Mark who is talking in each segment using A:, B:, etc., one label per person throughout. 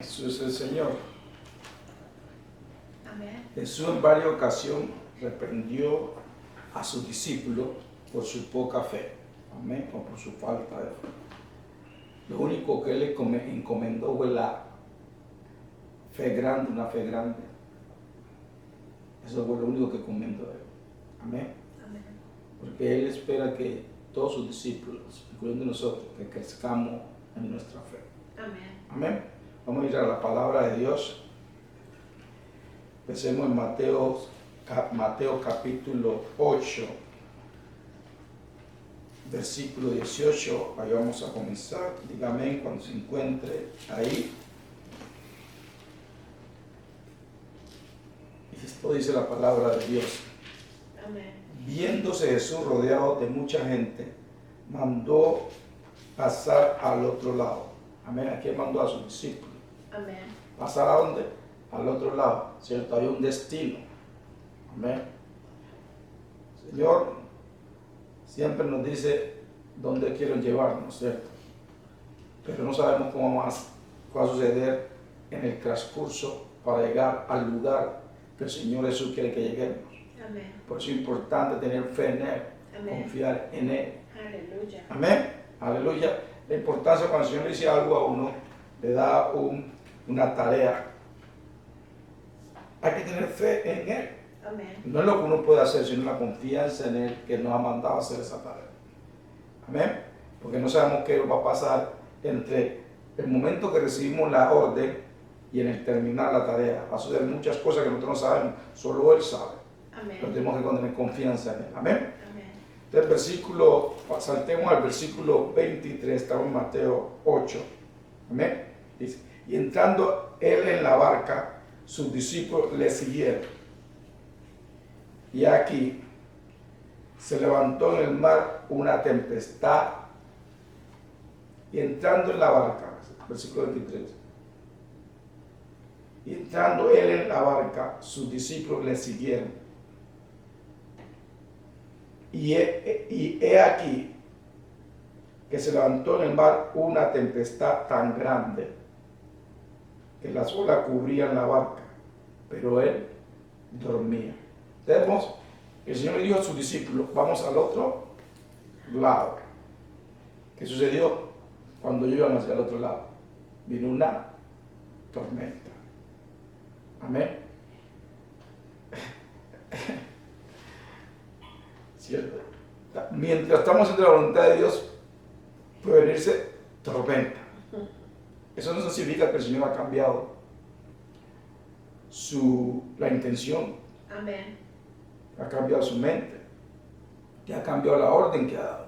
A: Jesús es el Señor.
B: Amén.
A: Jesús en varias ocasiones reprendió a sus discípulos por su poca fe, amén, o por su falta de fe. Lo único que él le encomendó fue la fe grande, una fe grande. Eso fue lo único que encomendó a él, amén.
B: Amén.
A: Porque él espera que todos sus discípulos, incluyendo nosotros, que crezcamos en nuestra fe.
B: Amén.
A: Amén. Vamos a ir a la palabra de Dios. Empecemos en Mateo capítulo 8, versículo 18. Ahí vamos a comenzar. Dígame cuando se encuentre ahí. Y esto dice la palabra de Dios.
B: Amén.
A: Viéndose Jesús rodeado de mucha gente, mandó pasar al otro lado. Amén. Aquí mandó a sus discípulos.
B: Amén.
A: ¿Pasar a dónde? Al otro lado, ¿cierto? Hay un destino. Amén. Señor siempre nos dice dónde quiere llevarnos, ¿cierto? Pero no sabemos cómo más va a suceder en el transcurso para llegar al lugar que el Señor Jesús quiere que lleguemos.
B: Amén.
A: Por eso es importante tener fe en Él,
B: Amén.
A: confiar en Él.
B: Aleluya.
A: Amén. Aleluya. La importancia cuando el Señor le dice algo a uno, le da una tarea. Hay que tener fe en Él.
B: Amén.
A: No es lo que uno puede hacer, sino la confianza en Él que nos ha mandado a hacer esa tarea. Amén. Porque no sabemos qué va a pasar entre el momento que recibimos la orden y en el terminar la tarea. Va a suceder muchas cosas que nosotros no sabemos, solo Él sabe.
B: Amén.
A: Pero tenemos que tener confianza en Él. Amén.
B: Amén.
A: Entonces, saltemos al versículo 23, estamos en Mateo 8. Amén. Dice, y entrando Él en la barca, sus discípulos le siguieron. Y aquí se levantó en el mar una tempestad. Y entrando en la barca, versículo 23. Y entrando Él en la barca, sus discípulos le siguieron. Y he aquí que se levantó en el mar una tempestad tan grande que las olas cubrían la barca, pero él dormía. Entonces, el Señor le dijo a sus discípulos, vamos al otro lado. ¿Qué sucedió? Cuando iban hacia el otro lado, vino una tormenta. Amén. ¿Cierto? Mientras estamos haciendo la voluntad de Dios, puede venirse tormenta. Eso no significa que el Señor ha cambiado la intención,
B: Amén.
A: ha cambiado su mente, que ha cambiado la orden que ha dado.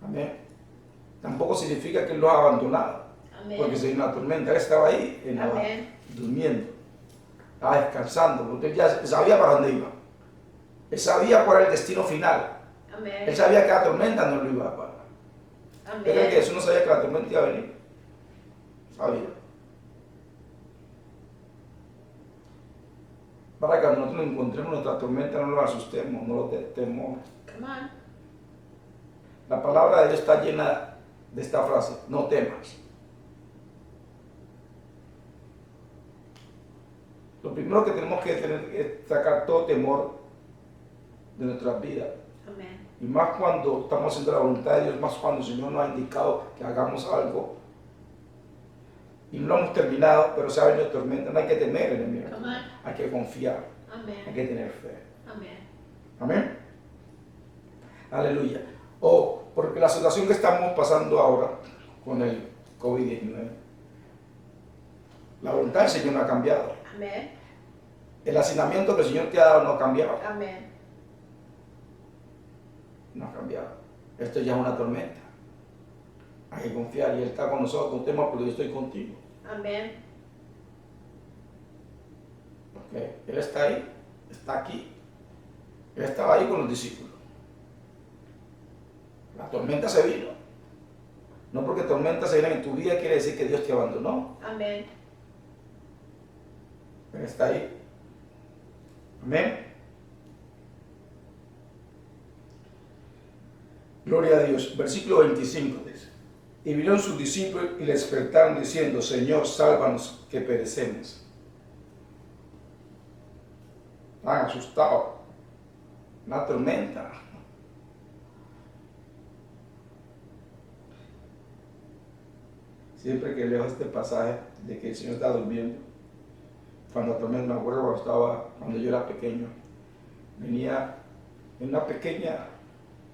A: Amén. Tampoco significa que Él lo ha abandonado,
B: Amén.
A: porque se vino una tormenta. Él estaba ahí en la barca,
B: Amén.
A: durmiendo, estaba descansando, porque Él ya sabía para dónde iba. Él sabía cuál era el destino final.
B: Amén.
A: Él sabía que la tormenta no lo iba a parar. Pero es que
B: Amén.
A: Jesús no sabía que la tormenta iba a venir. Sabía. Para que cuando nosotros encontremos nuestra tormenta no nos asustemos, no lo temamos.
B: Come on.
A: La palabra de Dios está llena de esta frase, no temas. Lo primero que tenemos que tener es sacar todo temor de nuestras vidas.
B: Amén.
A: Y más cuando estamos haciendo la voluntad de Dios, más cuando el Señor nos ha indicado que hagamos algo y no lo hemos terminado, pero se ha venido tormenta. No hay que temer, enemigo.
B: Come on.
A: Hay que confiar, hay
B: Amén.
A: que tener fe.
B: Amén.
A: Amén. Aleluya. Porque la situación que estamos pasando ahora con el COVID-19, la voluntad del Señor no ha cambiado.
B: Amén.
A: El asignamiento que el Señor te ha dado no ha cambiado.
B: Amén.
A: No ha cambiado. Esto ya es una tormenta. Hay que confiar y Él está con nosotros. No temas porque yo estoy contigo.
B: Amén.
A: ¿Okay? Él está ahí, está aquí. Él estaba ahí con los discípulos. La tormenta se vino. No porque tormenta se viene en tu vida quiere decir que Dios te abandonó.
B: Amén.
A: Él está ahí. Amén. Gloria a Dios. Versículo 25 dice. Y vinieron sus discípulos y le despertaron diciendo, Señor, sálvanos que perecemos. Estaban asustados. Una tormenta. Siempre que leo este pasaje de que el Señor está durmiendo, cuando la tormenta, me acuerdo cuando yo era pequeño, venía en una pequeña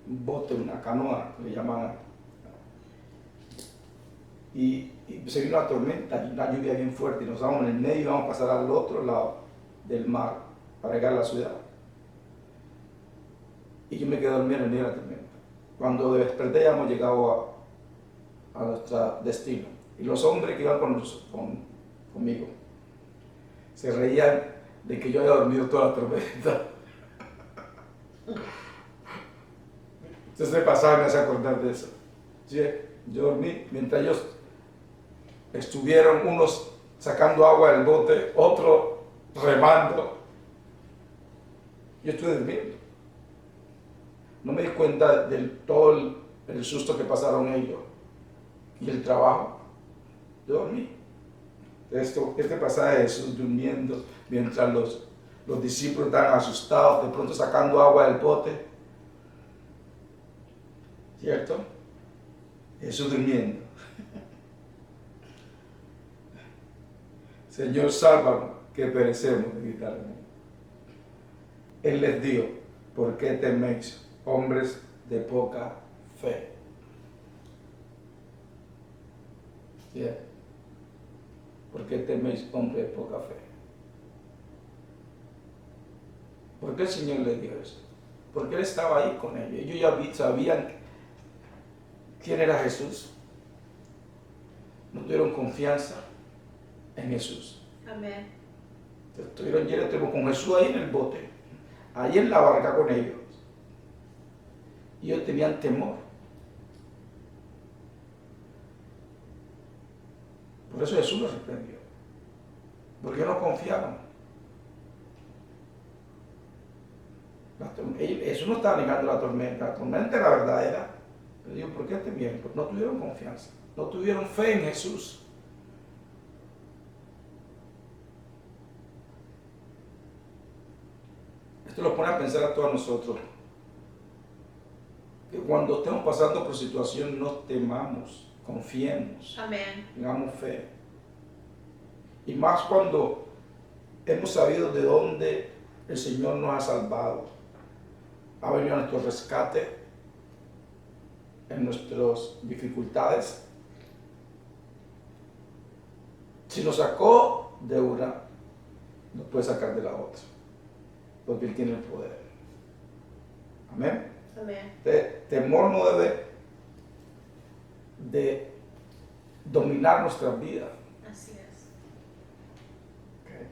A: bote, una canoa, que le llamaban, y se vino una tormenta y una lluvia bien fuerte, y nos estábamos en el medio y íbamos a pasar al otro lado del mar para llegar a la ciudad. Y yo me quedé dormido en el medio de la tormenta. Cuando desperté ya hemos llegado a nuestro destino. Y los hombres que iban conmigo se reían de que yo había dormido toda la tormenta. Entonces me pasaba y me hace acordar de eso. ¿Sí? Yo dormí mientras ellos estuvieron, unos sacando agua del bote, otros remando. Yo estuve durmiendo. No me di cuenta de todo el susto que pasaron ellos y el trabajo. Yo dormí. Este pasaje de Jesús durmiendo mientras los discípulos estaban asustados, de pronto sacando agua del bote. ¿Cierto? Jesús durmiendo. Señor, sálvanos, que perecemos, de gritarle. Él les dijo, ¿por qué teméis, hombres de poca fe? Yeah. ¿Por qué teméis, hombres de poca fe? ¿Por qué el Señor les dijo eso? Porque Él estaba ahí con ellos. Ellos ya sabían quién era Jesús. No tuvieron confianza en Jesús.
B: Amén.
A: Estuvieron llenos, con Jesús ahí en el bote, ahí en la barca con ellos. Y ellos tenían temor. Por eso Jesús los reprendió. Porque no confiaban. Jesús no estaba negando la tormenta. La tormenta era verdadera. Pero digo, ¿por qué temieron? Porque no tuvieron confianza. No tuvieron fe en Jesús. Esto lo pone a pensar a todos nosotros. Que cuando estemos pasando por situaciones no temamos, confiemos.
B: Amén.
A: Tengamos fe. Y más cuando hemos sabido de dónde el Señor nos ha salvado. Ha venido a nuestro rescate en nuestras dificultades. Si nos sacó de una, nos puede sacar de la otra. Porque Él tiene el poder. Amén.
B: Amén.
A: Temor no debe de dominar nuestras vidas.
B: Así es.
A: Okay.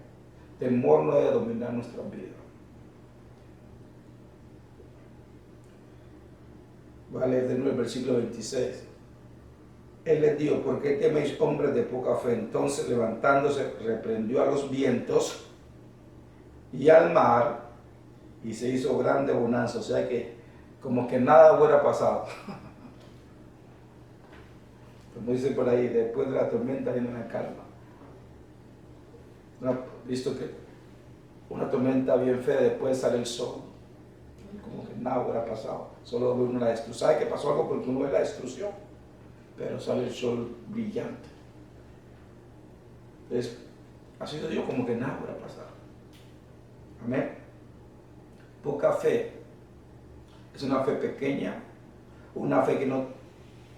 A: Temor no debe dominar nuestras vidas. Voy a leer de nuevo el versículo 26. Él les dijo, ¿por qué teméis, hombres de poca fe? Entonces, levantándose, reprendió a los vientos y al mar, y se hizo grande bonanza. O sea que como que nada hubiera pasado. Como dice por ahí, después de la tormenta viene una calma. Visto que una tormenta bien fea, después sale el sol. Como que nada hubiera pasado. Solo ve uno la destrucción. ¿Sabe que pasó algo? Porque uno ve la destrucción. Pero sale el sol brillante. Entonces, ha sido Dios como que nada hubiera pasado. Amén. Poca fe es una fe pequeña, una fe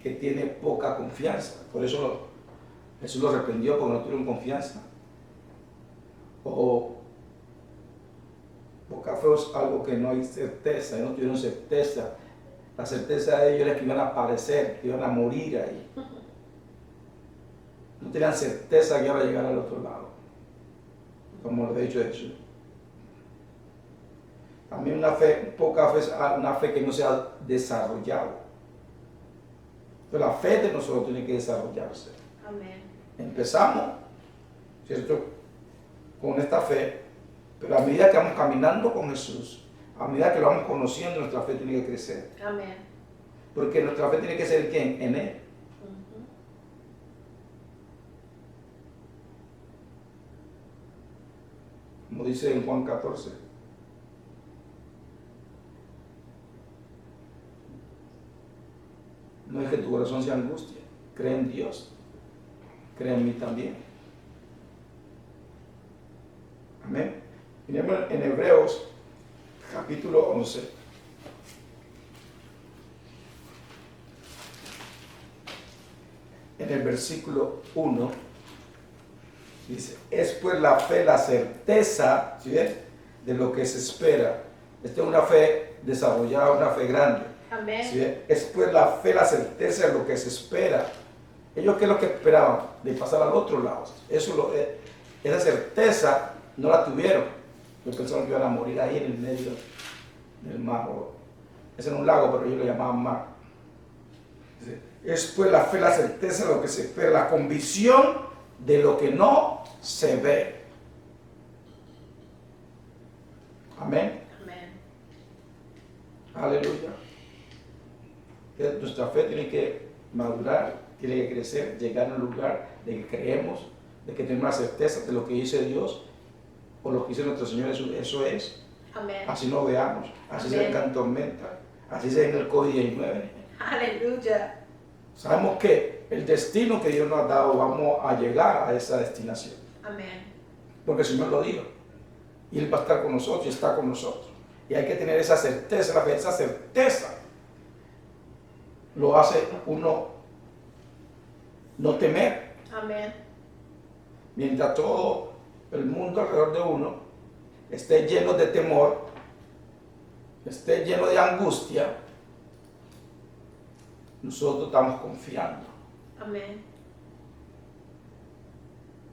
A: que tiene poca confianza. Por eso Jesús lo reprendió porque no tuvieron confianza. O poca fe es algo que no hay certeza, no tuvieron certeza. La certeza de ellos era que iban a aparecer, que iban a morir ahí. No tenían certeza que iban a llegar al otro lado, como lo he dicho Jesús. También poca fe es una fe que no se ha desarrollado. Pero la fe de nosotros tiene que desarrollarse.
B: Amén.
A: Empezamos, ¿cierto?, con esta fe, pero a medida que vamos caminando con Jesús, a medida que lo vamos conociendo, nuestra fe tiene que crecer.
B: Amén.
A: Porque nuestra fe tiene que ser ¿quién? En Él. como dice en Juan 14. No es que tu corazón se angustie, cree en Dios, cree en mí también. Amén. Miremos en Hebreos capítulo 11. En el versículo 1 dice, es pues la fe la certeza, ¿sí ven?, de lo que se espera. Esta es una fe desarrollada, una fe grande.
B: Amén.
A: ¿Sí ven? Es pues la fe la certeza de lo que se espera. Ellos, ¿qué es lo que esperaban? De pasar al otro lado. Esa certeza no la tuvieron. Ellos pensaban que iban a morir ahí en el medio del mar. Ese era un lago, pero ellos lo llamaban mar. Es pues la fe, la certeza de lo que se espera, la convicción de lo que no se ve. Amén.
B: Amén.
A: Aleluya. Que nuestra fe tiene que madurar, tiene que crecer, llegar a un lugar de que creemos, de que tenemos la certeza de lo que dice Dios o lo que dice nuestro Señor. Eso es.
B: Amén.
A: Así no veamos, así se venga en tormenta, así se venga el COVID-19.
B: Aleluya.
A: Sabemos que el destino que Dios nos ha dado, vamos a llegar a esa destinación.
B: Amén.
A: Porque el Señor lo dijo. Y Él va a estar con nosotros y está con nosotros. Y hay que tener esa certeza, la fe, esa certeza lo hace uno no temer.
B: Amén.
A: Mientras todo el mundo alrededor de uno esté lleno de temor, esté lleno de angustia, nosotros estamos confiando.
B: Amén.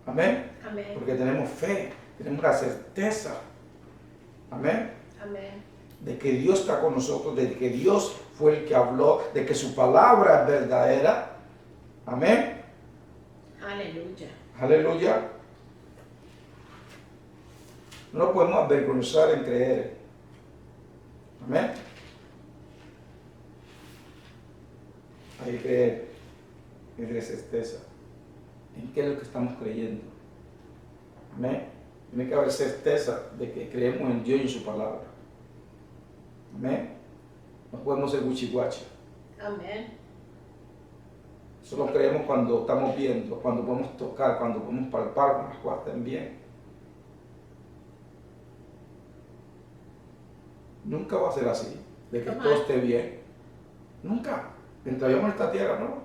A: Amén.
B: Amén.
A: Porque tenemos fe, tenemos la certeza. Amén.
B: Amén.
A: De que Dios está con nosotros, de que Dios fue el que habló, de que su palabra es verdadera. Amén.
B: Aleluya.
A: Aleluya. No nos podemos avergonzar en creer. Amén. Hay que creer, tener certeza en qué es lo que estamos creyendo. Amén. Tiene que haber certeza de que creemos en Dios y en su palabra. Amén. No podemos ser guachi.
B: Amén.
A: Solo creemos cuando estamos viendo, cuando podemos tocar, cuando podemos palpar, cuando las cosas estén bien. Nunca va a ser así, de que todo esté bien. Nunca. Mientras vivamos en esta tierra, no.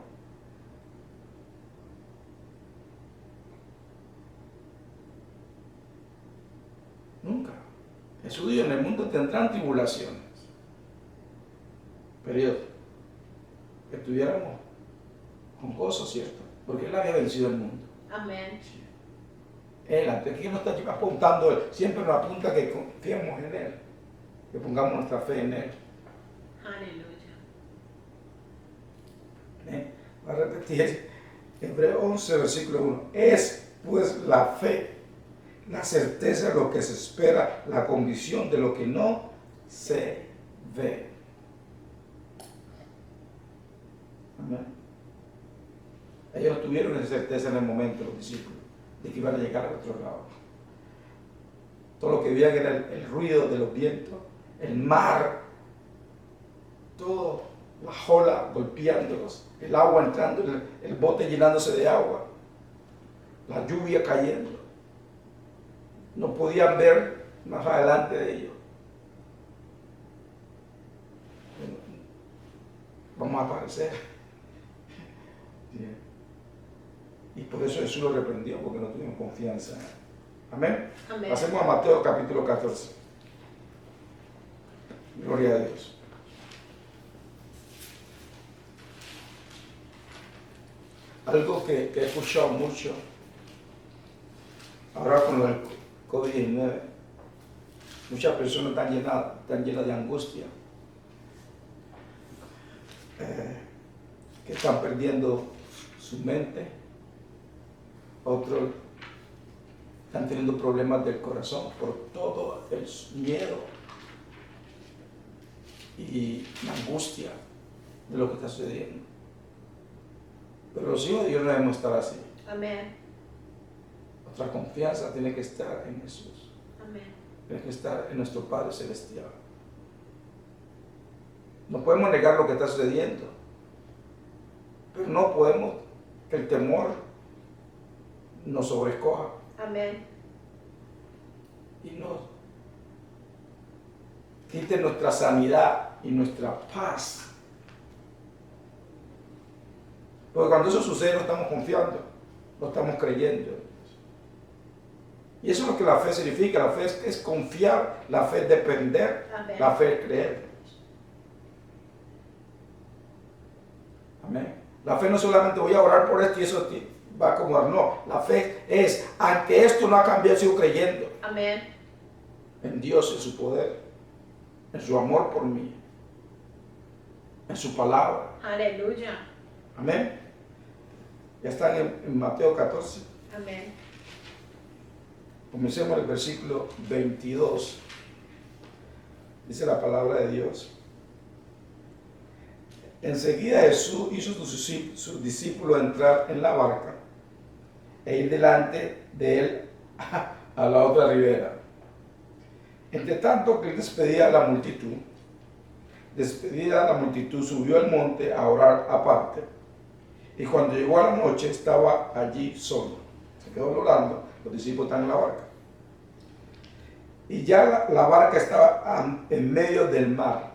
A: Nunca. Jesús dijo, en el mundo tendrán tribulaciones. Pero que estuviéramos con gozo, ¿cierto? Porque Él había vencido el mundo.
B: Amén.
A: Él, antes que nos está apuntando, siempre nos apunta que confiemos en Él, que pongamos nuestra fe en Él.
B: Aleluya.
A: Va a repetir Hebreos 11, versículo 1. Es pues la fe, la certeza de lo que se espera, la convicción de lo que no se ve. Amén. Ellos no tuvieron esa certeza en el momento, los discípulos, de que iban a llegar al otro lado. Todo lo que veían era el ruido de los vientos, el mar, todo, las olas golpeándolos, el agua entrando, el bote llenándose de agua, la lluvia cayendo. No podían ver más adelante de ellos. Vamos a aparecer. Y por eso Jesús lo reprendió, porque no tuvimos confianza. Amén.
B: Amén.
A: Pasemos a Mateo capítulo 14. Gloria a Dios. Algo que he escuchado mucho ahora con el COVID-19, muchas personas están llenas de angustia, que están perdiendo su mente, otros están teniendo problemas del corazón por todo el miedo y la angustia de lo que está sucediendo. Pero los hijos de Dios no debemos estar así.
B: Amén.
A: Nuestra confianza tiene que estar en Jesús.
B: Amén.
A: Tiene que estar en nuestro Padre Celestial. No podemos negar lo que está sucediendo, pero no podemos que el temor nos sobrecoja
B: Amén.
A: y nos quite nuestra sanidad y nuestra paz. Porque cuando eso sucede no estamos confiando, no estamos creyendo. Y eso es lo que la fe significa. La fe es confiar, la fe es depender,
B: Amén.
A: la fe es creer. Amén. La fe no solamente voy a orar por esto y eso va a acomodar. No, la fe es, aunque esto no ha cambiado, sigo creyendo
B: Amén.
A: en Dios, en su poder, en su amor por mí, en su palabra.
B: Aleluya.
A: Amén. Ya están en Mateo 14.
B: Amén.
A: Comencemos el versículo 22. Dice la palabra de Dios. Enseguida Jesús hizo a sus discípulos entrar en la barca e ir delante de él a la otra ribera. Entre tanto que él despedida la multitud, subió al monte a orar aparte. Y cuando llegó a la noche estaba allí solo. Se quedó orando, los discípulos están en la barca. Y ya la barca estaba en medio del mar,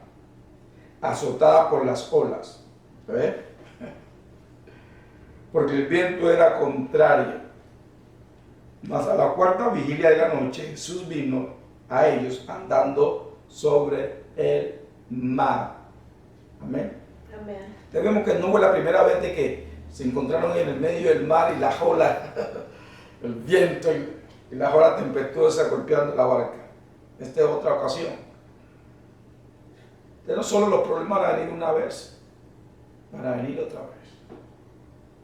A: azotada por las olas. ¿Ves? Porque el viento era contrario. Mas a la cuarta vigilia de la noche Jesús vino a ellos andando sobre el mar. Amén.
B: Amén.
A: Vemos que no fue la primera vez de que se encontraron en el medio del mar y las olas, el viento y las olas tempestuosas golpeando la barca. Esta es otra ocasión. De no solo los problemas van a venir una vez, van a venir otra vez.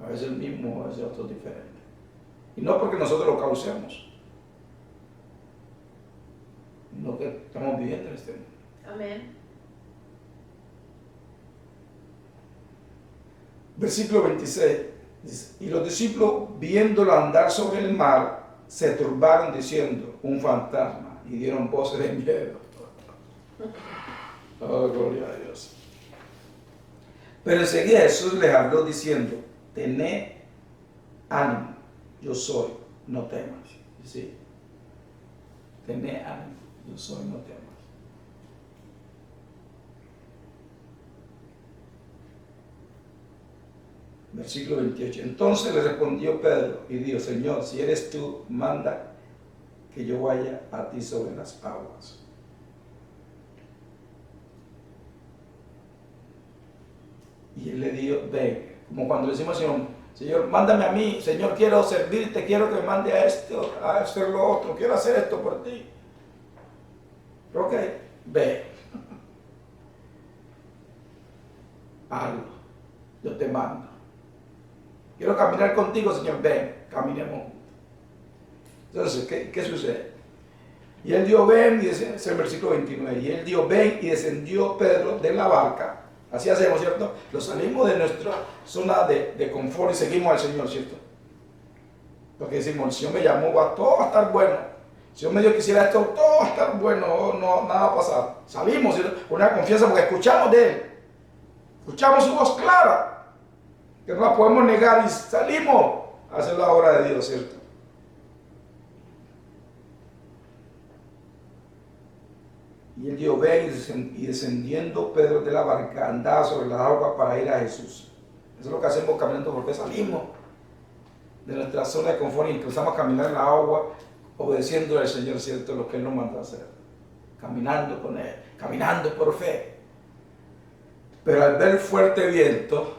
A: A veces el mismo, a veces otro diferente. Y no porque nosotros lo causemos, sino que estamos viviendo en este mundo.
B: Amén.
A: Versículo 26 dice, y los discípulos viéndolo andar sobre el mar se turbaron diciendo, un fantasma, y dieron voces de miedo. Oh, gloria a Dios. Pero enseguida Jesús les habló diciendo, tened ánimo, yo soy, no temas. ¿Sí? Tened ánimo, yo soy, no temas. Versículo 28. Entonces le respondió Pedro y dijo, Señor, si eres tú, manda que yo vaya a ti sobre las aguas. Y él le dijo, ven, como cuando le decimos al Señor, Señor, mándame a mí, Señor, quiero servirte, quiero que me mande a esto, a hacer lo otro, quiero hacer esto por ti. Ok, ve. Hazlo, yo te mando. Quiero caminar contigo, Señor, ven, caminemos. Entonces, ¿qué sucede? Y él dijo, ven, y es el versículo 29, y él dijo, ven, y descendió Pedro de la barca. Así hacemos, ¿cierto? Lo salimos de nuestra zona de confort y seguimos al Señor, ¿cierto? Porque decimos, el Señor me llamó, todo va a estar bueno. Si Dios me dio que hiciera esto, todo va a estar bueno, no, nada va a pasar. Salimos con una confianza porque escuchamos de Él. Escuchamos su voz clara, que no la podemos negar y salimos a hacer la obra de Dios, ¿cierto? Y él dijo, ven, y descendiendo Pedro de la barca, andaba sobre las aguas para ir a Jesús. Eso es lo que hacemos caminando, porque salimos de nuestra zona de confort y empezamos a caminar en la agua, obedeciendo al Señor, ¿cierto? Lo que Él nos manda a hacer. Caminando con Él, caminando por fe. Pero al ver el fuerte viento,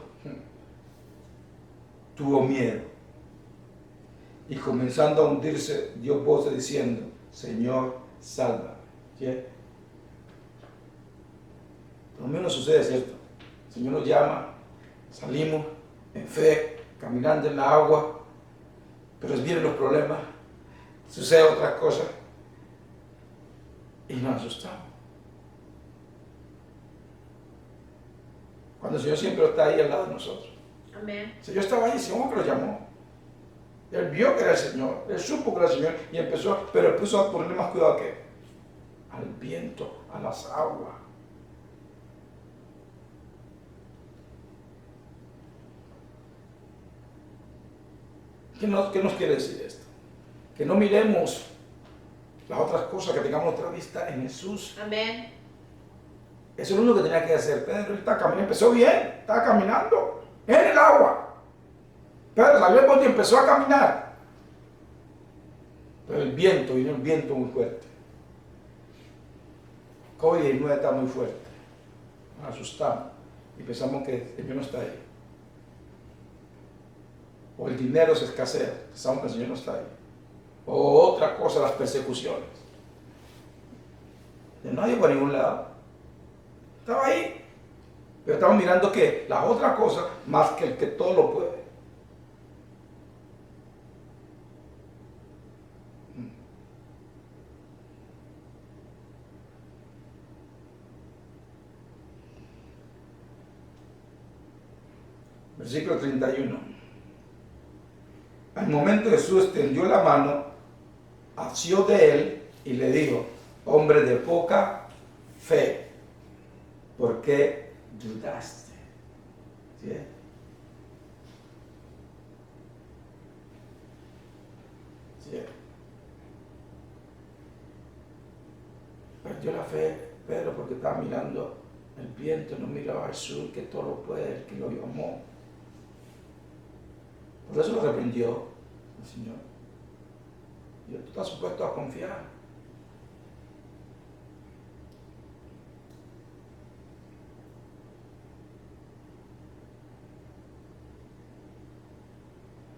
A: tuvo miedo. Y comenzando a hundirse, dio voces diciendo, Señor, sálvame. ¿Sí? Lo mismo sucede, ¿cierto? El Señor nos llama, salimos en fe, caminando en la agua, pero vienen los problemas, sucede otras cosas y nos asustamos. Cuando el Señor siempre está ahí al lado de nosotros.
B: Amén.
A: El Señor estaba ahí, ¿cómo que lo llamó? Él vio que era el Señor, él supo que era el Señor y empezó a ponerle más cuidado a qué, al viento, a las aguas. ¿Qué nos quiere decir esto? Que no miremos las otras cosas, que tengamos nuestra vista en Jesús.
B: Amén.
A: Eso es lo único que tenía que hacer Pedro. Él está caminando, empezó bien, estaba caminando en el agua. Pedro salió del bote y empezó a caminar. Pero vino el viento muy fuerte. COVID-19 está muy fuerte. Nos asustamos y pensamos que el Señor no está ahí. O el dinero se escasea, pensamos que el Señor no está ahí. O otra cosa, las persecuciones. No llegó a ningún lado. Estaba ahí. Pero estamos mirando que la otra cosa, más que el que todo lo puede. Versículo 31. Al momento Jesús extendió la mano, asió de él y le dijo: hombre de poca fe, ¿por qué dudaste? ¿Sí? ¿Sí? Perdió la fe Pedro porque estaba mirando el viento, no miraba al sur, que todo lo puede, el que lo llamó. Por eso lo reprendió el Señor. Y tú estás supuesto a confiar.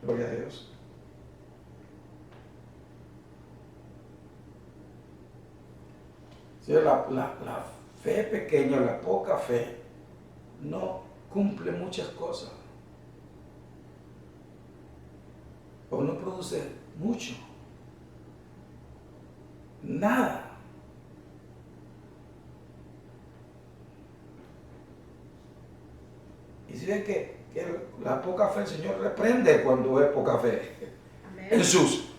A: Gloria a Dios. Sí, la fe pequeña, la poca fe, no cumple muchas cosas. O no produce mucho. Nada. Y si ven que la poca fe, el Señor reprende cuando es poca fe.
B: Amén.
A: En sus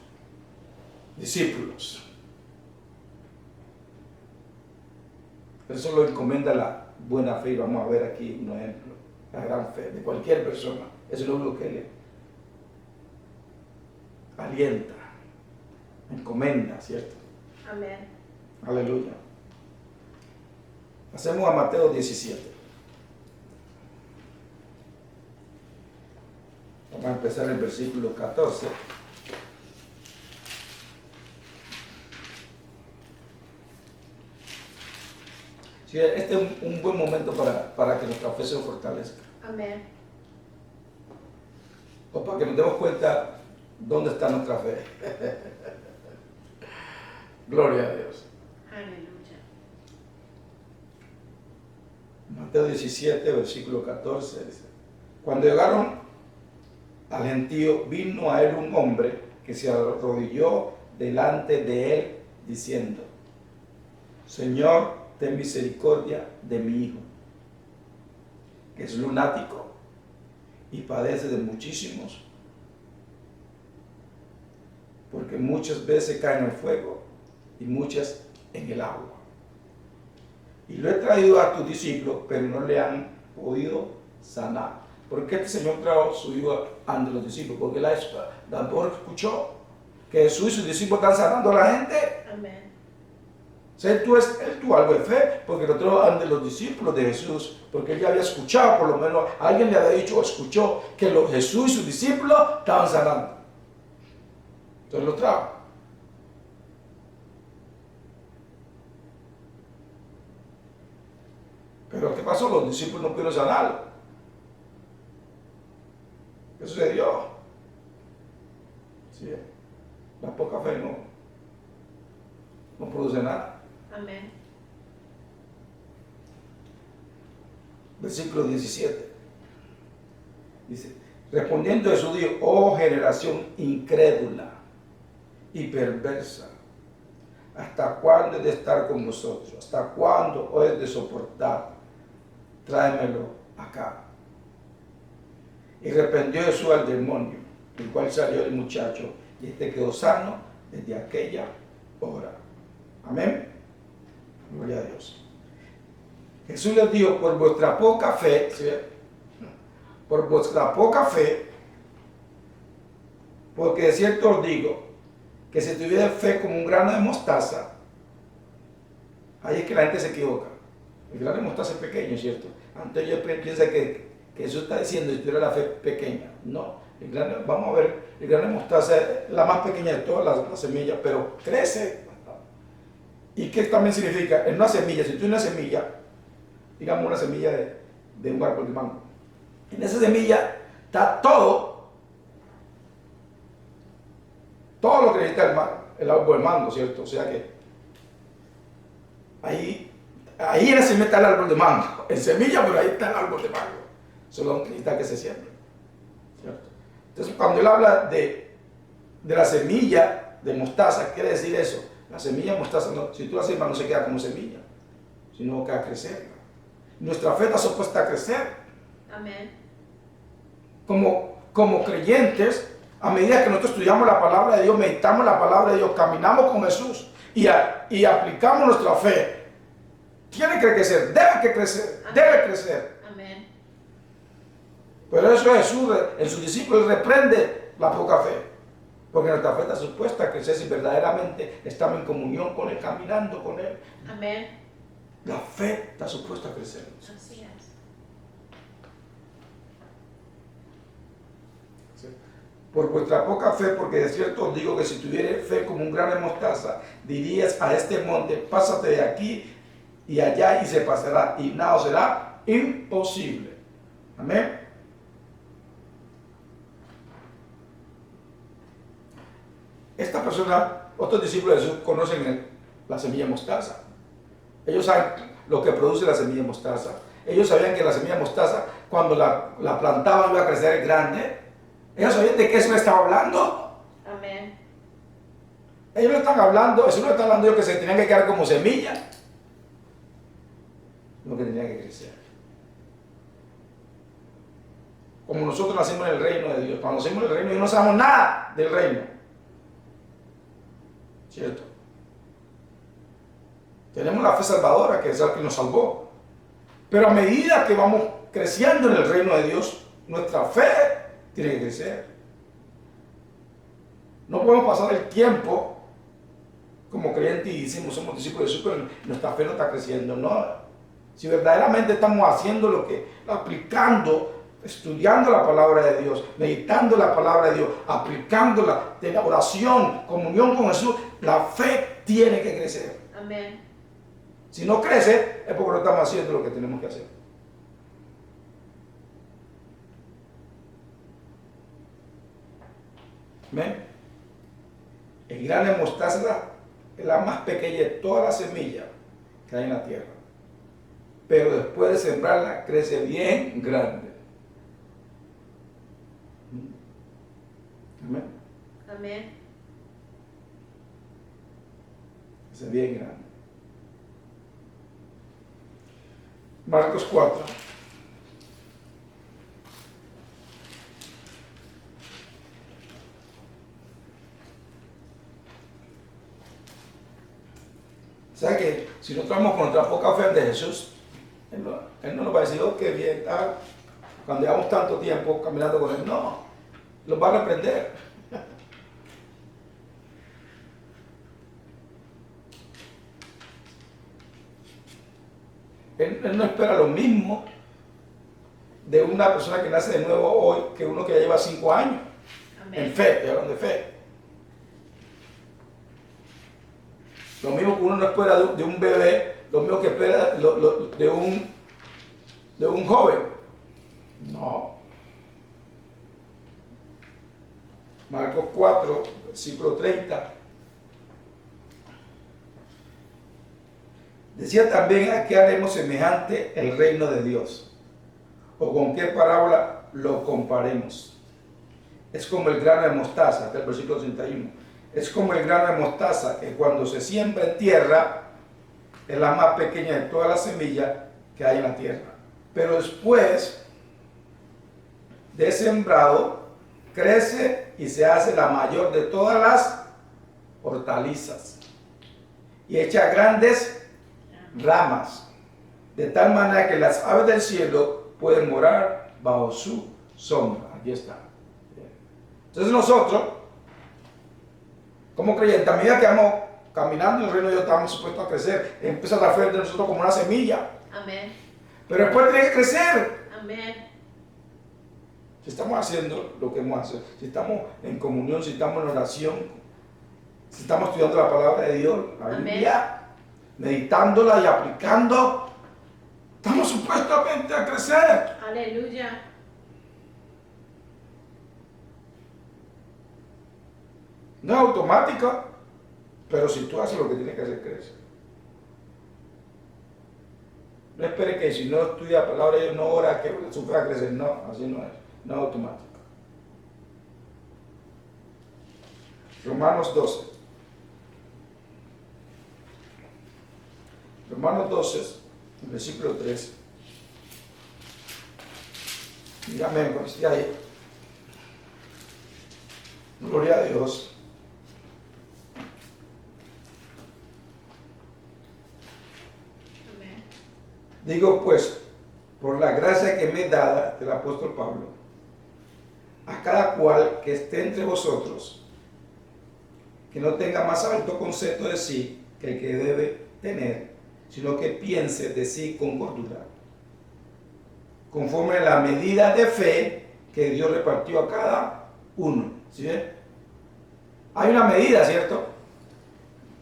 A: discípulos. Eso lo encomienda la buena fe. Y vamos a ver aquí un ejemplo. La gran fe de cualquier persona. Eso es lo único que le alienta, encomienda, ¿cierto?
B: Amén.
A: Aleluya. Pasemos a Mateo 17. Vamos a empezar el versículo 14. Sí, este es un buen momento para que nuestra fe se fortalezca.
B: Amén.
A: O para que nos demos cuenta dónde está nuestra fe. Gloria a Dios.
B: Aleluya.
A: Mateo 17, versículo 14 dice: cuando llegaron al gentío, vino a él un hombre que se arrodilló delante de él, diciendo: Señor, ten misericordia de mi hijo, que es lunático y padece de muchísimos, porque muchas veces cae en el fuego y muchas en el agua. Y lo he traído a tus discípulos, pero no le han podido sanar. ¿Por qué este Señor trajo a su hijo ante los discípulos? Porque la escuchó que Jesús y sus discípulos están sanando a la gente.
B: Amén.
A: O sea, él tuvo algo de fe, porque lo trajo ante los discípulos de Jesús, porque él ya había escuchado, por lo menos alguien le había dicho o escuchó que Jesús y sus discípulos estaban sanando. Entonces lo trajo. Pero ¿qué pasó? Los discípulos no pudieron sanarlo. ¿Qué sucedió? Sí, la poca fe no produce nada.
B: Amén.
A: Versículo 17. Dice: respondiendo Jesús dijo: oh generación incrédula y perversa, ¿hasta cuándo he de estar con vosotros? ¿Hasta cuándo os he de soportar? Tráemelo acá. Y reprendió Jesús al demonio, el cual salió el muchacho, y este quedó sano desde aquella hora. Amén. Gloria a Dios. Jesús les dijo, por vuestra poca fe, ¿sí? Por vuestra poca fe, porque de cierto os digo, que si tuviera fe como un grano de mostaza, ahí es que la gente se equivoca. El grano de mostaza es pequeño, ¿cierto? Antes yo pienso que Jesús está diciendo si tuviera la fe pequeña. No, vamos a ver, el grano de mostaza es la más pequeña de todas las semillas, pero crece. ¿Y qué también significa? En una semilla, si tú tienes una semilla, digamos una semilla de un árbol de mango, en esa semilla está todo lo que necesita el árbol de mango, ¿cierto? O sea que ahí en la semilla está el árbol de mango, en semilla, pero ahí está el árbol de mango, solo necesita que se siembre, ¿cierto? Entonces cuando él habla de la semilla de mostaza, quiere decir eso. La semilla de mostaza, no, si tú la siembras no se queda como semilla, sino que va a crecer. Nuestra fe está supuesta a crecer.
B: Amén.
A: Como creyentes, a medida que nosotros estudiamos la palabra de Dios, meditamos la palabra de Dios, caminamos con Jesús y aplicamos nuestra fe, tiene que crecer, debe crecer,
B: Amén.
A: debe crecer.
B: Amén.
A: Pero eso Jesús en sus discípulos reprende la poca fe. Porque nuestra fe está supuesta a crecer si verdaderamente estamos en comunión con Él, caminando con Él.
B: Amén.
A: La fe está supuesta a crecer.
B: Así es.
A: ¿Sí? Por vuestra poca fe, porque de cierto os digo que si tuvierais fe como un grano de mostaza, dirías a este monte, pásate de aquí y allá y se pasará, y nada os será imposible. Amén. Esta persona, otros discípulos de Jesús conocen la semilla de mostaza. Ellos saben lo que produce la semilla de mostaza. Ellos sabían que la semilla de mostaza, cuando la plantaban iba a crecer grande. Ellos sabían de qué se le estaba hablando.
B: Amén.
A: Ellos no están hablando, Jesús no está hablando de que se tenían que quedar como semilla. Lo que tenían que crecer. Como nosotros nacimos en el reino de Dios. Cuando nacimos en el reino de Dios no sabemos nada del reino. ¿Cierto? Tenemos la fe salvadora, que es la que nos salvó. Pero a medida que vamos creciendo en el reino de Dios, nuestra fe tiene que crecer. No podemos pasar el tiempo como creyentes y decimos somos discípulos de Jesús, pero nuestra fe no está creciendo. No. Si verdaderamente estamos haciendo aplicando, estudiando la palabra de Dios, meditando la palabra de Dios, aplicándola, de la oración, comunión con Jesús, la fe tiene que crecer.
B: Amén.
A: Si no crece, es porque no estamos haciendo lo que tenemos que hacer. ¿Ven? El grano de mostaza es la más pequeña de todas las semillas que hay en la tierra. Pero después de sembrarla, crece bien grande. Amén.
B: Amén.
A: Crece bien grande. Marcos 4. O sea que si nosotros vamos con nuestra poca fe de Jesús, Él no nos va a decir, oh, qué bien, cuando llevamos tanto tiempo caminando con Él, no, los va a reprender. Él no espera lo mismo de una persona que nace de nuevo hoy que uno que ya lleva 5 años.
B: Amén.
A: En fe, estoy hablando de fe. Lo mismo que uno no espera de un bebé, lo mismo que espera de un joven. No. Marcos 4, versículo 30. Decía también, ¿a qué haremos semejante el reino de Dios? ¿O con qué parábola lo comparemos? Es como el grano de mostaza, hasta el versículo 31. Es como el grano de mostaza que cuando se siembra en tierra es la más pequeña de todas las semillas que hay en la tierra. Pero después de sembrado crece y se hace la mayor de todas las hortalizas y echa grandes ramas, de tal manera que las aves del cielo pueden morar bajo su sombra. Aquí está. Entonces nosotros, como creyentes, a medida que vamos caminando en el reino de Dios, estamos supuestos a crecer. Empieza a dar fe de nosotros como una semilla.
B: Amén.
A: Pero después tiene que crecer.
B: Amén.
A: Si estamos haciendo lo que hemos hecho, si estamos en comunión, si estamos en oración, si estamos estudiando la palabra de Dios, la Biblia, meditándola y aplicando, estamos supuestamente a crecer.
B: Aleluya.
A: No es automática, pero si tú haces lo que tienes que hacer, crece. No espere que si no estudia la palabra de Dios, no ora, que su fe va a crecer. No, así no es. No es automático. Romanos 12. Romanos 12, versículo 3. Dígame cuando esté ahí. Gloria a Dios.
B: Amén.
A: Digo pues, por la gracia que me es dada del apóstol Pablo, a cada cual que esté entre vosotros, que no tenga más alto concepto de sí que el que debe tener, sino que piense de sí con cordura, conforme a la medida de fe que Dios repartió a cada uno. ¿Sí ven? Hay una medida, ¿cierto?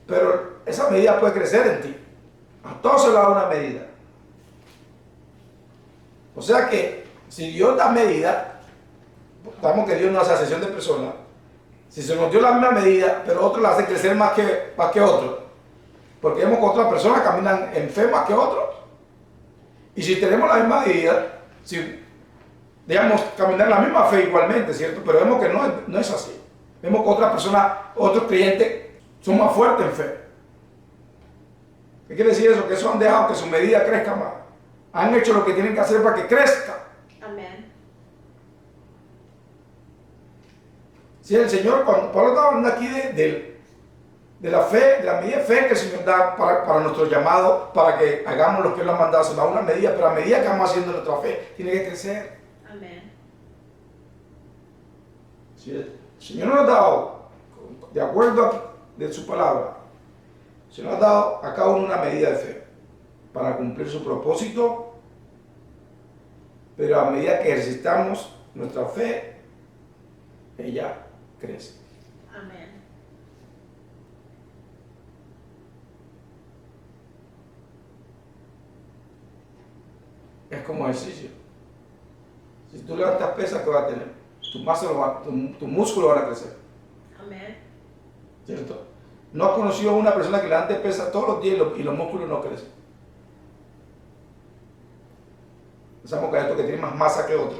A: Pero esa medida puede crecer en ti. A todos se le da una medida. O sea que si Dios da medida, sabemos que Dios no hace acepción de personas. Si se nos dio la misma medida, pero otros la hacen crecer más que otros, porque vemos que otras personas caminan en fe más que otros. Y si tenemos la misma medida, si debemos caminar la misma fe igualmente, ¿cierto? Pero vemos que no es así. Vemos que otras personas, otros creyentes, son más fuertes en fe. ¿Qué quiere decir eso? Que eso han dejado que su medida crezca más. Han hecho lo que tienen que hacer para que crezca.
B: Amén.
A: Si el Señor, cuando Pablo estaba hablando aquí de la fe, de la medida de fe que el Señor da para nuestro llamado, para que hagamos lo que Él nos ha mandado, se da una medida, pero a medida que vamos haciendo nuestra fe, tiene que crecer.
B: Amén.
A: Si el Señor nos ha dado, de acuerdo de su palabra, se nos ha dado a cada uno una medida de fe para cumplir su propósito, pero a medida que ejercitamos nuestra fe, ella crece.
B: Amén.
A: Es como ejercicio. Si tú levantas pesas, ¿qué va a tener? Tu músculo van a crecer.
B: Amén.
A: ¿Cierto? No has conocido a una persona que levante pesas todos los días y los músculos no crecen. Pensamos que esto que tiene más masa que otro,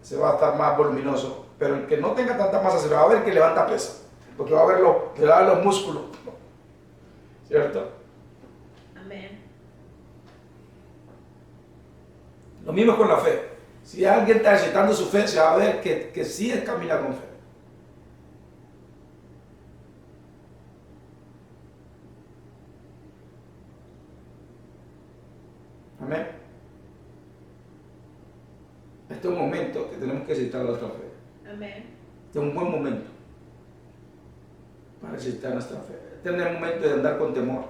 A: se va a estar más voluminoso. Pero el que no tenga tanta masa se va a ver que levanta pesas, porque va a ver los músculos. ¿Cierto?
B: Amén.
A: Lo mismo es con la fe. Si alguien está ejercitando su fe, se va a ver que sí camina con fe. Amén. Este es un momento que tenemos que ejercitar nuestra fe.
B: Amén.
A: Este es un buen momento para ejercitar nuestra fe. Este no es el momento de andar con temor.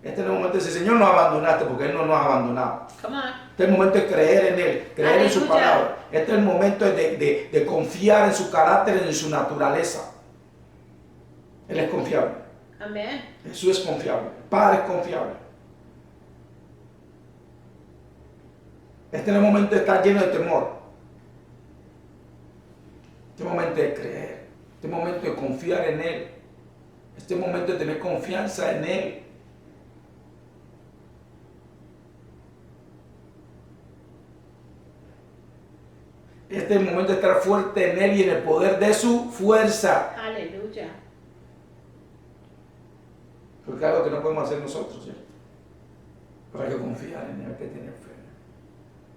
A: Este no es el momento de decir, Señor, nos abandonaste, porque Él no nos ha abandonado.
B: Come on.
A: Este es el momento de creer en Él, creer en su
B: Aleluya.
A: palabra. Este es el momento de confiar en su carácter, en su naturaleza. Él es confiable.
B: Amén.
A: Jesús es confiable. El Padre es confiable. Este no es el momento de estar lleno de temor. Este es el momento de creer. Este es el momento de confiar en Él. Este es el momento de tener confianza en Él. Este es el momento de estar fuerte en Él y en el poder de su fuerza.
B: Aleluya.
A: Porque es algo que no podemos hacer nosotros, ¿cierto? Pero hay que confiar en Él, hay que tener fe,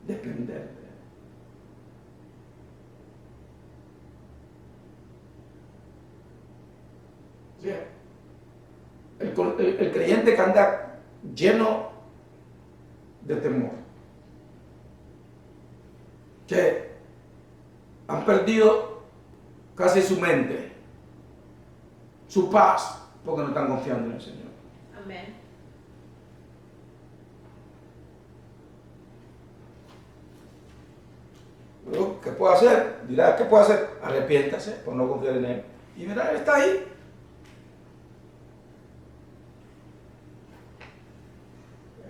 A: depender de Él. ¿Sí? El creyente que anda lleno de temor, que han perdido casi su mente, su paz, porque no están confiando en el Señor.
B: Amén.
A: Luego, ¿qué puedo hacer? Dirá, ¿qué puedo hacer? Arrepiéntase por no confiar en Él. Y verá, Él está ahí.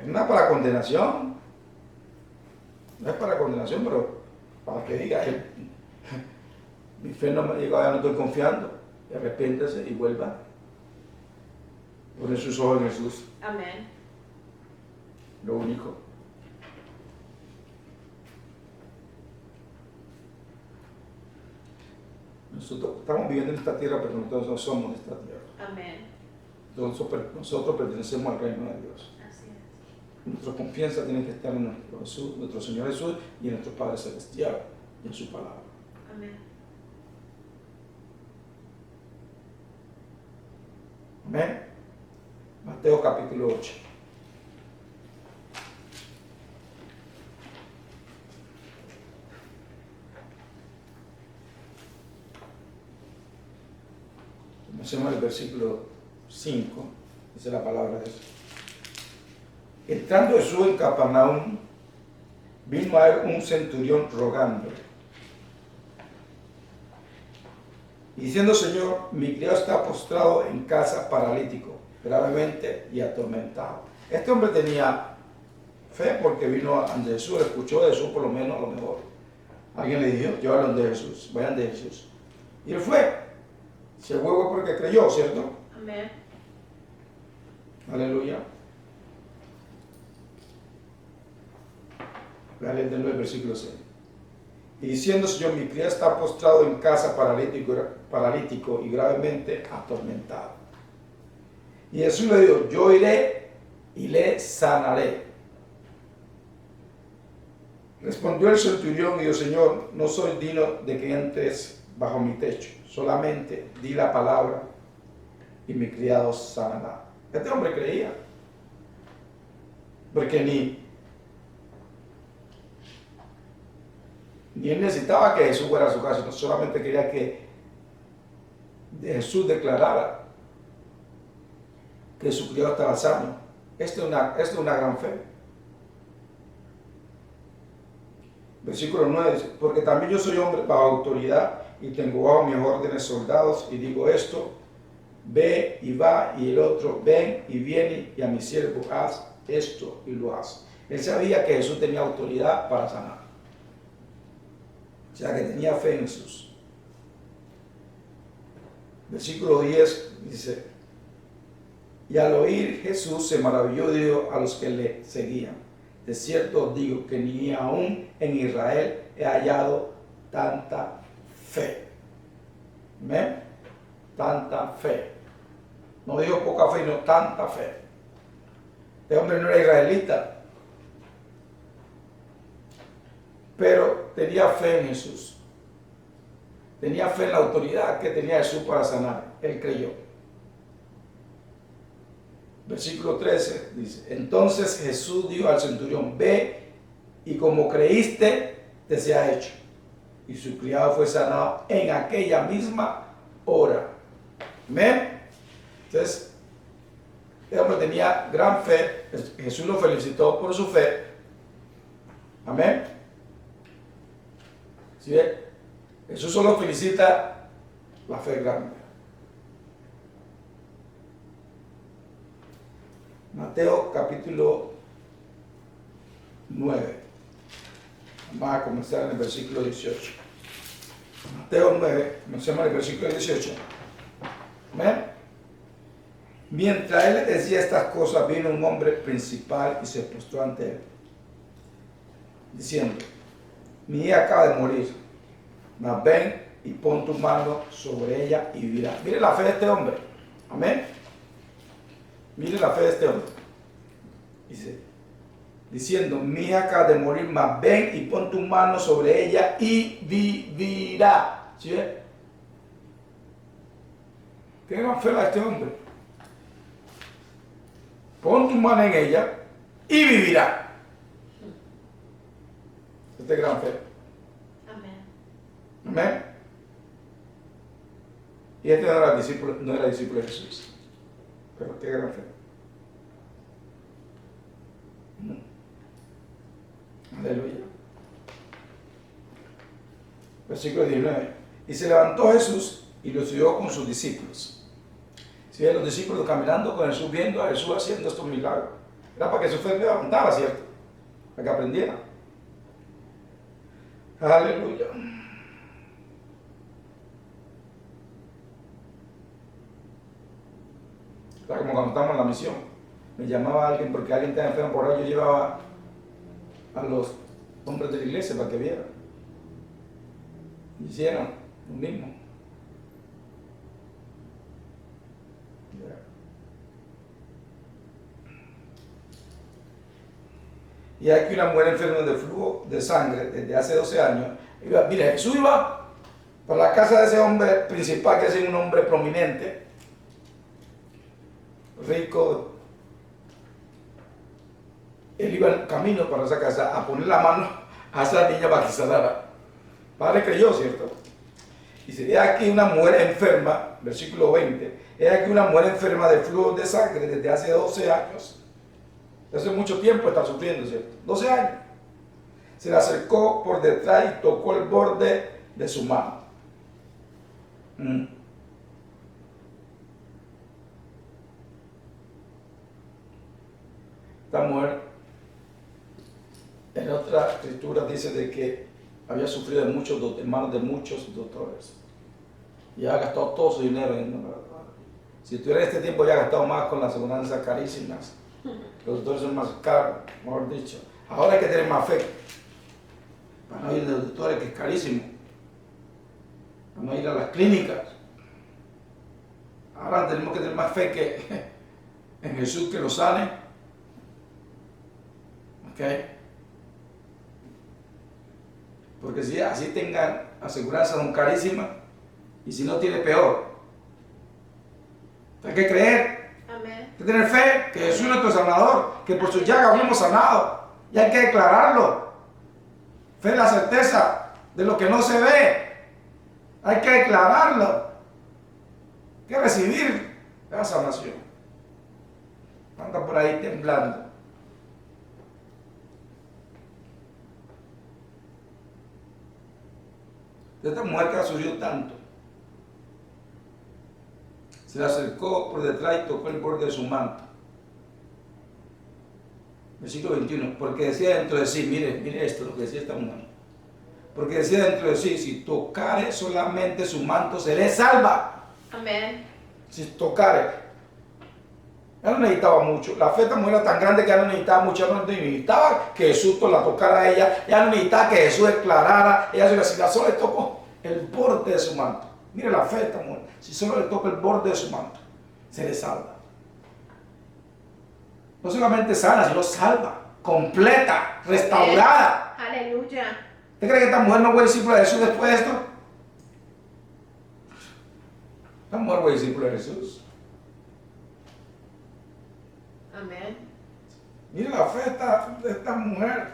A: No es para condenación. No es para condenación, pero para que diga Él. Mi fe no me llegó, ya no estoy confiando. Y arrepiéntase y vuelva. Pone sus ojos en Jesús.
B: Amén.
A: Lo único. Nosotros estamos viviendo en esta tierra, pero nosotros no somos de esta tierra.
B: Amén.
A: Nosotros pertenecemos al reino de Dios.
B: Así es.
A: Nuestra confianza tiene que estar en nuestro Señor Jesús y en nuestro Padre Celestial y en su palabra.
B: Amén.
A: Amén. Mateo capítulo 8. Comencemos el versículo 5, dice la palabra de Dios. Entrando Jesús en Capernaum, vino a él un centurión rogándole, y diciendo: Señor, mi criado está postrado en casa, paralítico, gravemente y atormentado. Este hombre tenía fe porque vino ante Jesús, escuchó de Jesús, por lo menos, a lo mejor. Alguien le dijo: llévalo donde Jesús, vayan de Jesús. Y él fue. Se huevo porque creyó, ¿cierto?
B: Amén.
A: Aleluya. Voy a leer de nuevo el versículo 6. Y diciendo: Señor, mi criado está postrado en casa, paralítico y gravemente atormentado. Y Jesús le dijo: yo iré y le sanaré. Respondió el centurión y dijo: Señor, no soy digno de que entres bajo mi techo, solamente di la palabra y mi criado sanará. Este hombre creía, porque ni él necesitaba que Jesús fuera a su casa, no solamente quería que Jesús declarara que su criado estaba sano. Esto es una gran fe. Versículo 9 dice: porque también yo soy hombre bajo autoridad y tengo bajo mis órdenes soldados, y digo esto, ve y va, y el otro, ven y viene, y a mi siervo, haz esto, y lo hace. Él sabía que Jesús tenía autoridad para sanar. O sea, que tenía fe en Jesús. Versículo 10 dice: y al oír Jesús se maravilló y dijo a los que le seguían: de cierto os digo que ni aún en Israel he hallado tanta fe. ¿Amén? Tanta fe. No dijo poca fe, sino tanta fe. Este hombre no era israelita, pero tenía fe en Jesús. Tenía fe en la autoridad que tenía Jesús para sanar. Él creyó. Versículo 13 dice: entonces Jesús dijo al centurión: ve, y como creíste, te sea hecho. Y su criado fue sanado en aquella misma hora. ¿Amén? Entonces, este hombre tenía gran fe. Jesús lo felicitó por su fe. Amén. ¿Sí ve? Jesús solo felicita la fe grande. Mateo capítulo 9. Vamos a comenzar en el versículo 18. Mateo 9, comencemos en el versículo 18. ¿Ven? Mientras él decía estas cosas, vino un hombre principal y se postró ante él, diciendo: mi hija acaba de morir, mas ven y pon tu mano sobre ella y vivirá. Mire la fe de este hombre. Amén. Mire la fe de este hombre. Dice, diciendo: mi hija acaba de morir, mas ven y pon tu mano sobre ella y vivirá. ¿Sí ve? qué gran fe la de este hombre. Pon tu mano en ella y vivirá. Esta es gran fe.
B: Amén.
A: Amén. Y este no era discípulo de Jesús. Pero qué gran fe. Aleluya. Versículo 19. Y se levantó Jesús y lo siguió con sus discípulos. Si ven los discípulos caminando con Jesús, viendo a Jesús haciendo estos milagros. Era para que Jesús se levantara, ¿cierto? Para que aprendiera. Aleluya. Era como cuando estábamos en la misión. Me llamaba alguien porque alguien estaba enfermo por ahí. Yo llevaba a los hombres de la iglesia para que vieran. Hicieran lo mismo. Y aquí una mujer enferma de flujo de sangre desde hace 12 años. Mire, Jesús iba para la casa de ese hombre principal, que es un hombre prominente, rico. Él iba en camino para esa casa a poner la mano a esa niña para que sanara. Padre creyó, ¿cierto? Y se ve aquí una mujer enferma, versículo 20. Es aquí una mujer enferma de flujo de sangre desde hace 12 años. Hace mucho tiempo está sufriendo, ¿cierto? 12 años. Se le acercó por detrás y tocó el borde de su mano. Esta mujer, en otra escritura dice de que había sufrido en manos de muchos doctores. Y ha gastado todo su dinero en... Si tuviera este tiempo ya ha gastado más con las aseguranzas carísimas. Los doctores son más caros, mejor dicho. Ahora hay que tener más fe. Para no ir a los doctores, que es carísimo. Para no ir a las clínicas. Ahora tenemos que tener más fe que en Jesús que lo sane. ¿Ok? Porque si así tengan aseguranzas son carísimas, y si no tiene peor. Hay que creer.
B: Amén.
A: Hay que tener fe que Jesús es nuestro sanador, que por sus llagas fuimos sanados. Y hay que declararlo. Fe es la certeza de lo que no se ve. Hay que declararlo. Hay que recibir la sanación. Anda por ahí temblando. De esta mujer que ha sufrido tanto. Se le acercó por detrás y tocó el borde de su manto. Versículo 21. Porque decía dentro de sí, mire esto, lo que decía esta mujer. Porque decía dentro de sí, si tocare solamente su manto, seré salva.
B: Amén.
A: Si tocare. Ella no necesitaba mucho. La fe de esta mujer era tan grande que ella no necesitaba mucho. Ella no necesitaba que Jesús la tocara a ella. Ella no necesitaba que Jesús declarara. Ella solo le tocó el borde de su manto. Mire la fe de esta mujer. Si solo le toca el borde de su manto, se le salva. No solamente sana, sino salva, completa, restaurada.
B: Aleluya.
A: ¿Usted cree que esta mujer no fue discípula de Jesús después de esto? Esta mujer fue discípula de Jesús.
B: Amén.
A: Mire la fe de esta mujer.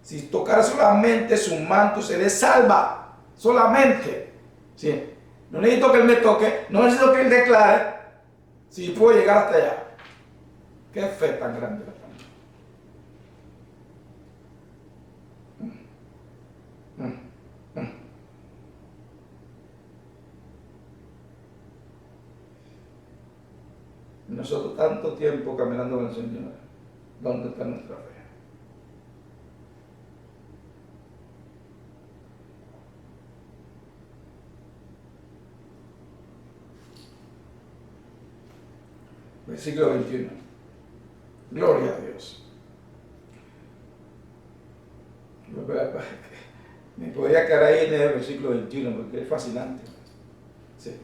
A: Si tocar solamente su manto, seré salva. Solamente. ¿Sí? No necesito que Él me toque, no necesito que Él declare. Si puedo llegar hasta allá. Qué fe tan grande la familia. Nosotros tanto tiempo caminando con el Señor. ¿Dónde está nuestra fe? Versículo 21. Gloria a Dios. Me podría quedar ahí en el versículo 21 porque es fascinante. Sí.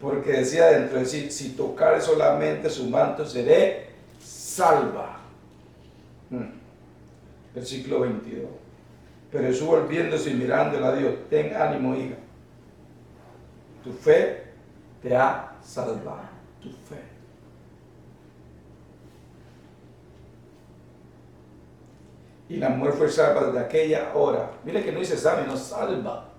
A: Porque decía dentro de sí, si tocare solamente su manto, seré salva. Versículo 22. Pero Jesús volviéndose y mirándola a Dios, ten ánimo, hija. Tu fe te ha salvado tu fe. Y la mujer fue salva desde aquella hora. Mire que no dice salva, no salva.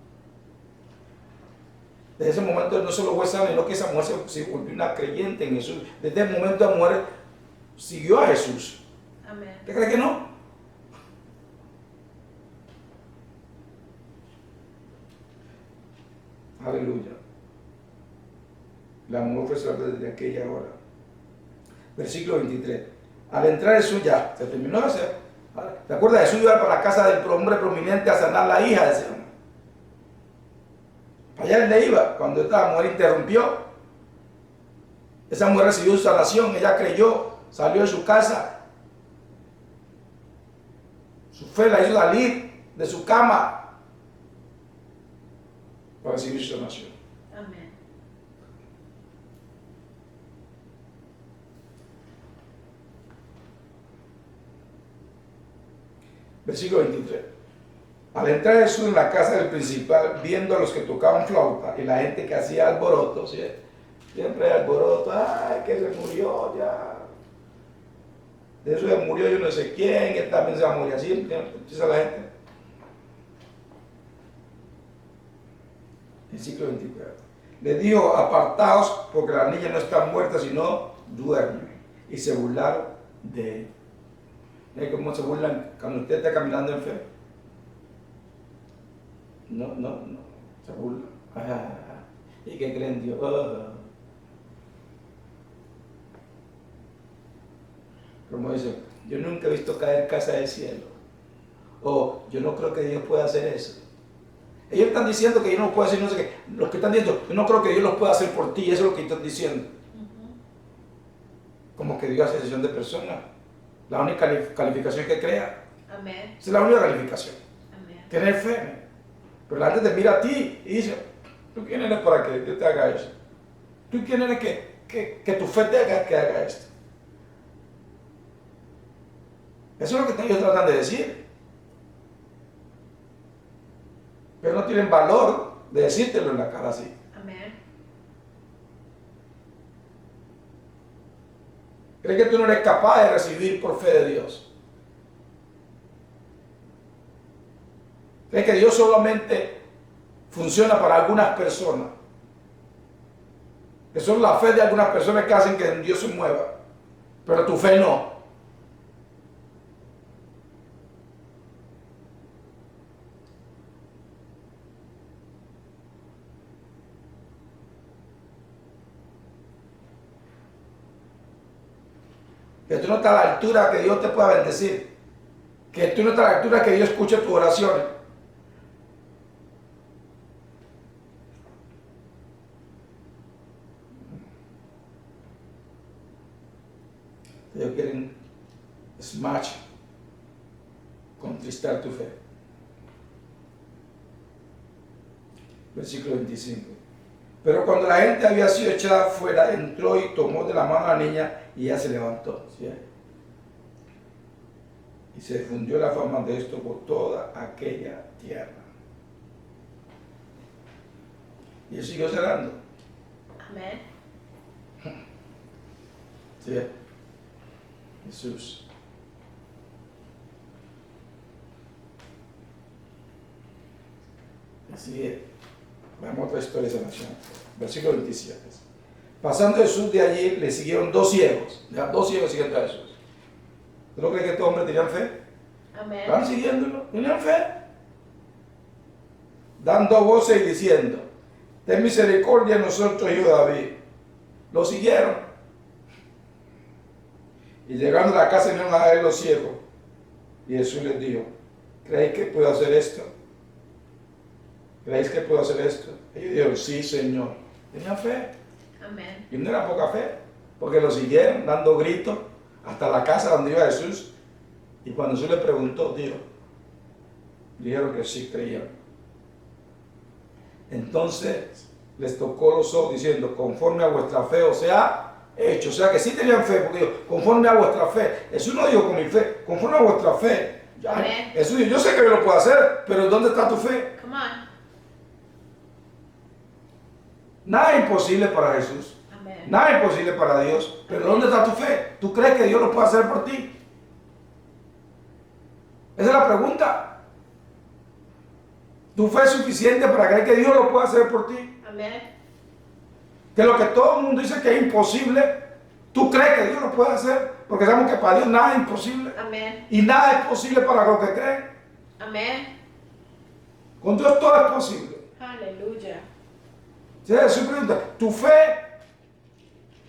A: Desde ese momento no solo fue salva, sino que esa mujer se volvió una creyente en Jesús. Desde el momento la mujer siguió a Jesús.
B: Amén.
A: ¿Usted cree que no? Aleluya. La mujer fue salva desde aquella hora. Versículo 23. Al entrar Jesús ya, se terminó de hacer. ¿Te acuerdas? Jesús iba para la casa del hombre prominente a sanar la hija de ese hombre. Para allá él iba, cuando esta mujer interrumpió. Esa mujer recibió su sanación, ella creyó, salió de su casa. Su fe la hizo salir de su cama para recibir su sanación.
B: Amén.
A: Versículo 23. Al entrar Jesús en la casa del principal, viendo a los que tocaban flauta y la gente que hacía alboroto, ¿sí? Siempre hay alboroto, ay, que se murió ya. De eso ya murió yo no sé quién, él también se va a morir así, empieza la gente. Versículo 24. Le dijo, apartaos porque la niña no está muerta, sino duerme. Y se burlaron de él. ¿Ves cómo se burlan cuando usted está caminando en fe? No, se burlan. ¿Y qué creen Dios? Como dice, yo nunca he visto caer casa del cielo. O yo no creo que Dios pueda hacer eso. Ellos están diciendo que Dios no puede hacer no sé qué. Los que están diciendo, yo no creo que Dios los pueda hacer por ti. Eso es lo que están diciendo. Como que Dios hace excepción de personas. La única calificación que crea.
B: Amén.
A: Esa es la única calificación.
B: Amén.
A: Tener fe. Pero la gente te mira a ti y dice, ¿tú quién eres para que Dios te haga eso? ¿Tú quién eres que tu fe te haga que haga esto? Eso es lo que ellos tratan de decir. Pero no tienen valor de decírtelo en la cara así.
B: Amén.
A: ¿Crees que tú no eres capaz de recibir por fe de Dios? ¿Crees que Dios solamente funciona para algunas personas? Que son la fe de algunas personas que hacen que Dios se mueva, pero tu fe no. Que tú no estás a la altura que Dios te pueda bendecir. Que tú no estás a la altura que Dios escuche tus oraciones. Ellos quieren smash, contristar tu fe. Versículo 25. Pero cuando la gente había sido echada fuera, entró y tomó de la mano a la niña y ella se levantó. ¿Sí? Y se difundió la fama de esto por toda aquella tierra. Y él siguió cerrando.
B: Amén.
A: ¿Sí? Jesús. Así es. Vamos a otra historia de sanación. Versículo 27. Pasando Jesús de allí, le siguieron dos ciegos. Ya, dos ciegos siguiendo a Jesús. ¿Tú no crees que estos hombres tenían fe?
B: Amén.
A: Estaban siguiéndolo, tenían fe. Dando voces y diciendo, ten misericordia de nosotros, hijo de David. Lo siguieron. Y llegando a la casa vinieron a él los ciegos. Y Jesús les dijo, ¿creéis que puedo hacer esto? ¿Creéis que puedo hacer esto? Ellos dijeron, sí, Señor. Tenían fe.
B: Amén.
A: Y no era poca fe, porque lo siguieron dando gritos hasta la casa donde iba Jesús. Y cuando Jesús le preguntó, dijeron que sí creían. Entonces les tocó los ojos diciendo, conforme a vuestra fe os sea hecho. O sea que sí tenían fe, porque dijo, conforme a vuestra fe. Jesús no dijo con mi fe, conforme a vuestra fe.
B: Amén.
A: Jesús dijo, yo sé que yo lo puedo hacer, pero ¿dónde está tu fe?
B: Come on.
A: Nada es imposible para Jesús.
B: Amen.
A: Nada es imposible para Dios. Pero ¿dónde está tu fe? ¿Tú crees que Dios lo puede hacer por ti? Esa es la pregunta. ¿Tu fe es suficiente para creer que Dios lo puede hacer por ti?
B: Amen.
A: Que lo que todo el mundo dice que es imposible, ¿tú crees que Dios lo puede hacer? Porque sabemos que para Dios nada es imposible.
B: Amen.
A: Y nada es posible para los que creen.
B: Amen.
A: Con Dios todo es posible.
B: Hallelujah.
A: ¿Sí? Jesús pregunta, tu fe,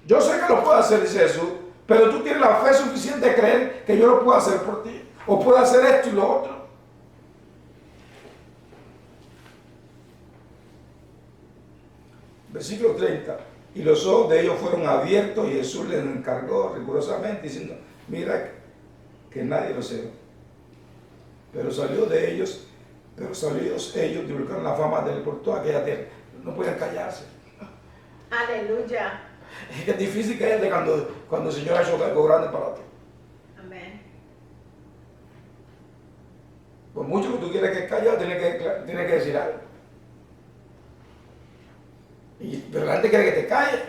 A: yo sé que lo puede hacer, dice Jesús, pero tú tienes la fe suficiente de creer que yo lo puedo hacer por ti. O puedo hacer esto y lo otro. Versículo 30. Y los ojos de ellos fueron abiertos y Jesús les encargó rigurosamente diciendo, mira que nadie lo sepa. Pero salidos ellos divulgaron la fama de él por toda aquella tierra. No pueden callarse.
B: Hallelujah.
A: Es que es difícil callarte cuando el Señor ha hecho algo grande para ti.
B: Amen.
A: Por mucho que tú quieras que calles, tienes que decir algo. Pero la gente quiere que te calle,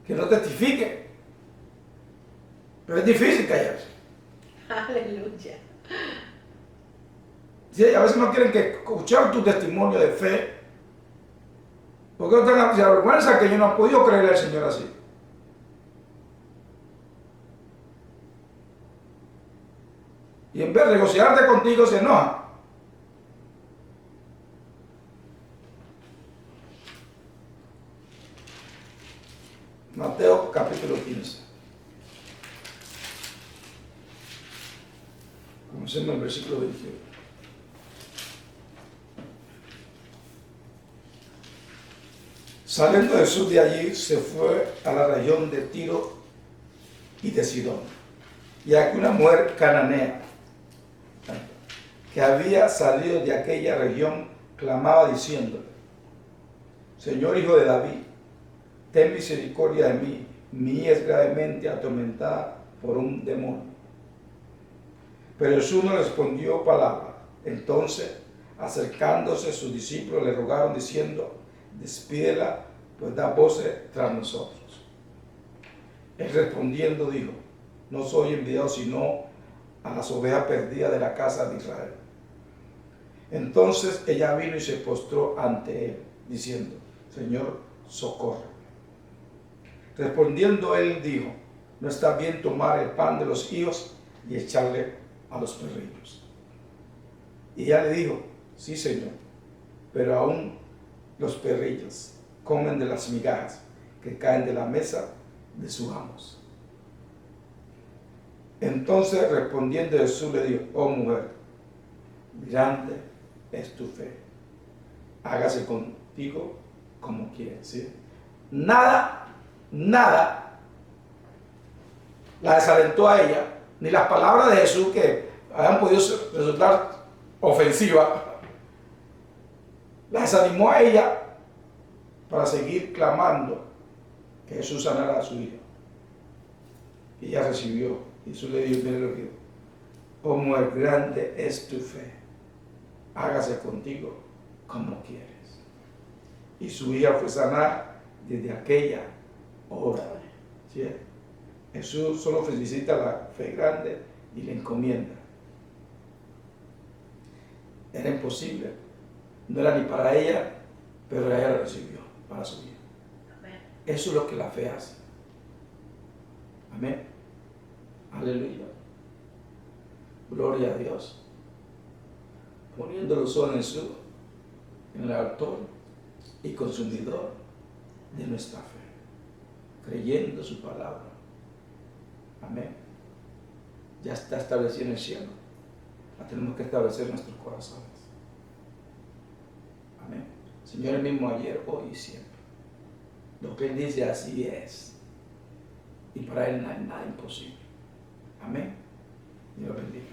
A: que no testifique. Pero es difícil callarse.
B: Hallelujah.
A: Sí, a veces no quieren que escuchar tu testimonio de fe. Porque no tengan la vergüenza que yo no he podido creerle al Señor así. Y en vez de regocijarte contigo, se enoja. Mateo capítulo 15. Comencemos el versículo 21. Saliendo Jesús de allí, se fue a la región de Tiro y de Sidón. Y aquí una mujer cananea, que había salido de aquella región, clamaba diciéndole, Señor, hijo de David, ten misericordia de mí, mi hija es gravemente atormentada por un demonio. Pero Jesús no respondió palabra. Entonces, acercándose sus discípulos, le rogaron diciendo, despídela, pues da voces tras nosotros. Él respondiendo dijo, no soy enviado sino a las ovejas perdidas de la casa de Israel. Entonces ella vino y se postró ante él, diciendo, Señor, socorre. Respondiendo él dijo, no está bien tomar el pan de los hijos y echarle a los perrillos. Y ella le dijo, sí, Señor, pero aún los perrillos comen de las migajas que caen de la mesa de sus amos. Entonces respondiendo Jesús le dijo, oh mujer, grande es tu fe, hágase contigo como quieras. ¿Sí? Nada la desalentó a ella, ni las palabras de Jesús que habían podido resultar ofensivas, la desanimó a ella para seguir clamando que Jesús sanara a su hija. Y ella recibió. Y Jesús le dijo, mire lo que dijo, oh mujer, grande es tu fe, hágase contigo como quieres. Y su hija fue sanada desde aquella hora. ¿Sí? Jesús solo felicita la fe grande y le encomienda. Era imposible, no era ni para ella, pero ella lo recibió para su vida.
B: Amen.
A: Eso es lo que la fe hace. Amén. Aleluya. Gloria a Dios. Poniendo los ojos en Jesús, en el autor y consumidor de nuestra fe, creyendo su palabra. Amén. Ya está establecido en el cielo. La tenemos que establecer en nuestros corazones. Amén. Señor, el mismo ayer, hoy y siempre. Lo que Él dice, así es. Y para Él no hay nada imposible. Amén. Dios lo bendiga.